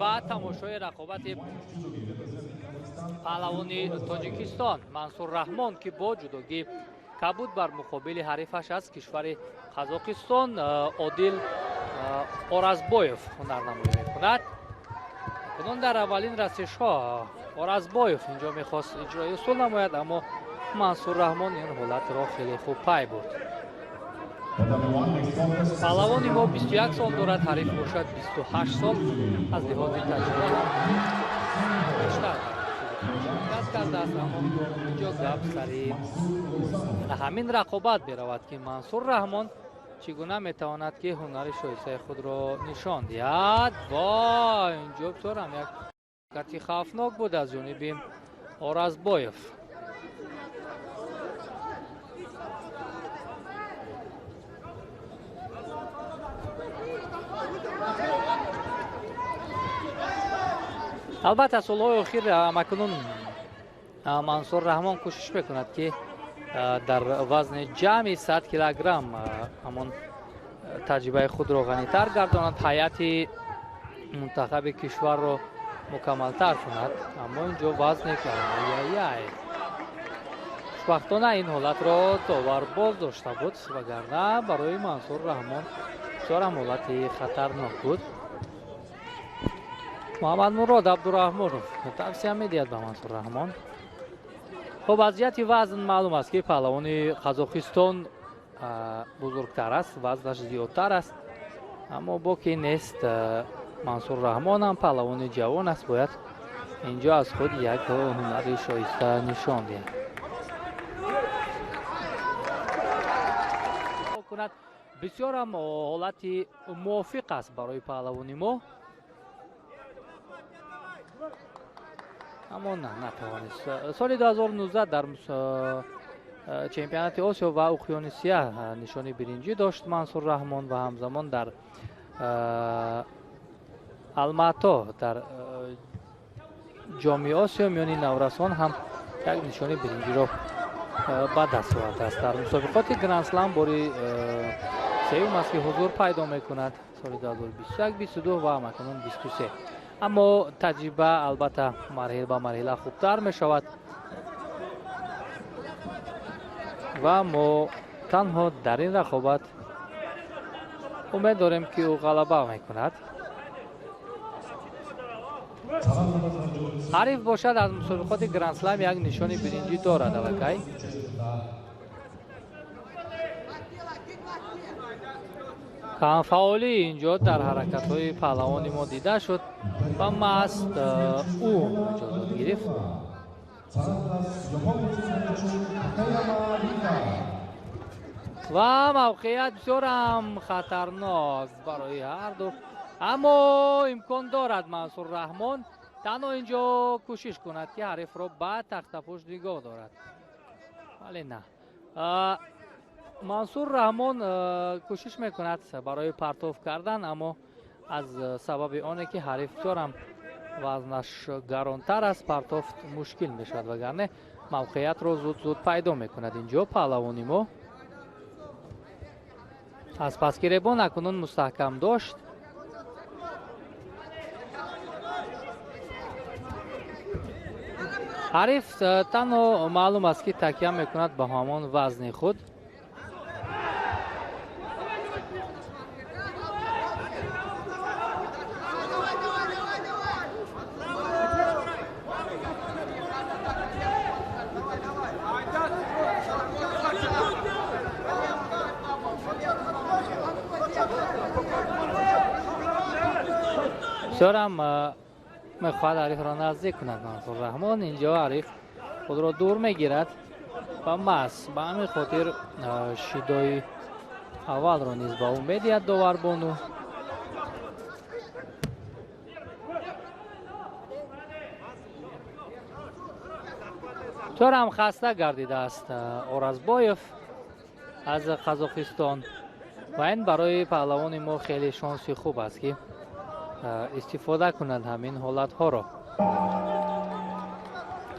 ба тамошои рақобати паҳлавони тоҷикистон Мансур Раҳмон ки бо ҷудогӣ кабуд бар муқобили ҳарифаш аз кишвари Қазоқистон Одил Оразбоев ҳунарнамоӣ мекунад. Акнун дар аввалин расишҳо Оразбоев инҷо мехост иҷрои усул намояд, аммо Мансур Раҳмон ин ҳолатро хеле хуб пай бурд. паҳлавони мо 21 сол дорад, ҳариф бошад 28 сол. аз лиҳози таҷрибаи биштар кардааст, аммо инҷо гап сари ҳамин рақобат меравад ки Мансур Раҳмон чӣ гуна метавонад ки ҳунари шоистаи худро нишон диҳад. Вой, инҷо бисёрам як ҳаракати хавфнок буд аз ҷониби Оразбоев. албатта солҳои охир амакунун Мансур Раҳмон кӯшиш мекунад ки дар вазни ҷамъи 100 килограмм ҳамон таҷрибаи худро ғанитар гардонад, ҳайати мунтахаби кишварро мукаммалтар кунад, аммо инҷо вазне хушбахтона ин ҳолатро довар боз дошта буд, вагарна барои Мансур Раҳмон бисёрам ҳолати хатарнок буд. Муҳаммадмурод Абдураҳмонов тавсия медиҳад ба Мансур Раҳмон. хуб, аз ҷиҳати вазн маълум аст ки паҳлавони Қазоқистон бузургтар аст, вазнаш зиёдтар аст, аммо боки нест. Мансур Раҳмон ҳам паҳлавони ҷавон аст, бояд инҷо аз худ як ҳунари шоиста нишон диҳад. бисёрам ҳолати мувофиқ аст барои паҳлавони мо, аммо натавонист. соли 2019 дар чемпионати Осиё ва Уқёнусия нишони биринҷӣ дошт Мансур Раҳмон ва ҳамзамон дар Алмато дар ҷоми Осиё миёни наврасон ҳам як нишони биринҷиро ба даст овардааст. дар мусобиқоти Гранд Слам бори сеюм аст ки ҳузур пайдо мекунад соли 2021, 22 ва ҳамакунун 23. аммо таҷриба албатта марҳила ба марҳила хубтар мешавад ва мо танҳо дар ин рақобат умед дорем ки ӯ ғалаба мекунад. ҳариф бошад аз мусобиқоти Гранд Слам як нишони биринҷӣ дорад аллакай. камфаъолӣ инҷо дар ҳаракатҳои паҳлавони мо дида шуд ва маст ӯ иҷозат гирифт. ва мавқеият бисёрам хатарнок барои ҳарду, аммо имкон дорад Мансур Раҳмон танҳо инҷо кӯшиш кунад ки ҳарифро ба тахтапӯш нигоҳ дорад, вале на. Мансур Раҳмон кӯшиш мекунад барои партов кардан, аммо аз сабаби оне ки ҳариф бисёрам вазнаш гаронтар аст, партов мушкил мешавад, вагарне мавқеиятро зуд пайдо мекунад. инҷо паҳлавони мо аз пасгиребон акнун мустаҳкам дошт. ҳариф танҳо маълум аст ки такя мекунад ба ҳамон вазни худ. бисёрам мехоҳад ҳарифро наздик кунад Мансур Раҳмон. инҷо ҳариф худро дур мегирад ва мас ба ҳамин хотир шидои аввалро низ ба ӯ медиҳад доварбону. бисёрам хаста гардидааст Оразбоев аз Қазоқистон ва ин барои паҳлавони мо хеле шонси хуб аст ки истифода кунад ҳамин ҳолатҳоро.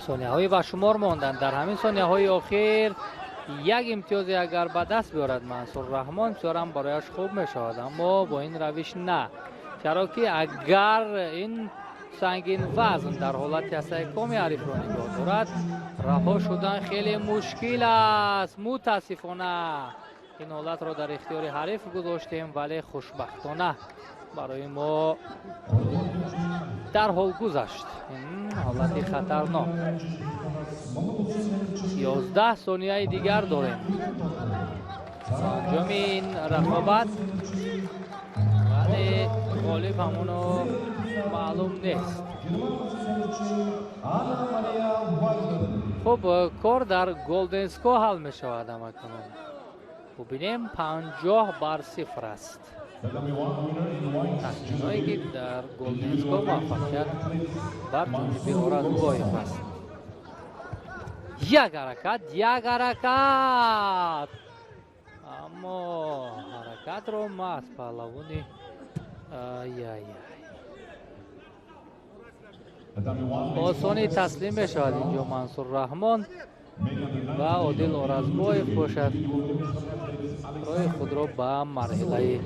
сониyaҳои ба шумор монданд. дар ҳамин сониyaҳои охир як имтиёзе агар ба даст биёрад Мансур Раҳмон, бисёрам барояш хуб мешавад, аммо бо ин равиш на. چرا که اگر این سنگین وزن در حالت استحکام حریف را نگاه دارد رها شدن خیلی مشکل است. متاسفانه این حالت را در اختیار حریف گذاشتیم ولی خوشبختانه برای ما در حال گذشت. این حالت خطرناک. 11 ثانیه دیگر داریم انجام این رقابت ولی غالب همونو معلوم نیست. خب کار در گلدن اسکو حل می شود همکنون. ببینیم 50-0 است. تصمیمایی که در گلدن اسکو موفقیت بر جانب اورازگویف است. یک حرکت اما حرکت رو ما از پهلوانی آسانی تسلیم بشود اینجا منصور رحمان و عادل اورازگویف باشد راه خود را به مرحله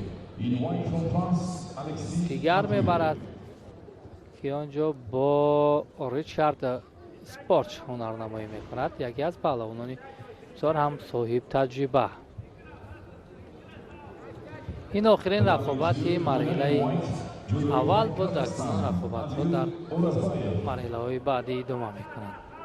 دیگر میبرد که آنجا با ریچارد سپارچ هنرنمایی میکند. یکی از پهلوانان بسیار هم صاحب تجربه. این آخرین رقابتی مرحله اول بود. اکنون رقابت ها در مرحله های بعدی ادامه میکنند.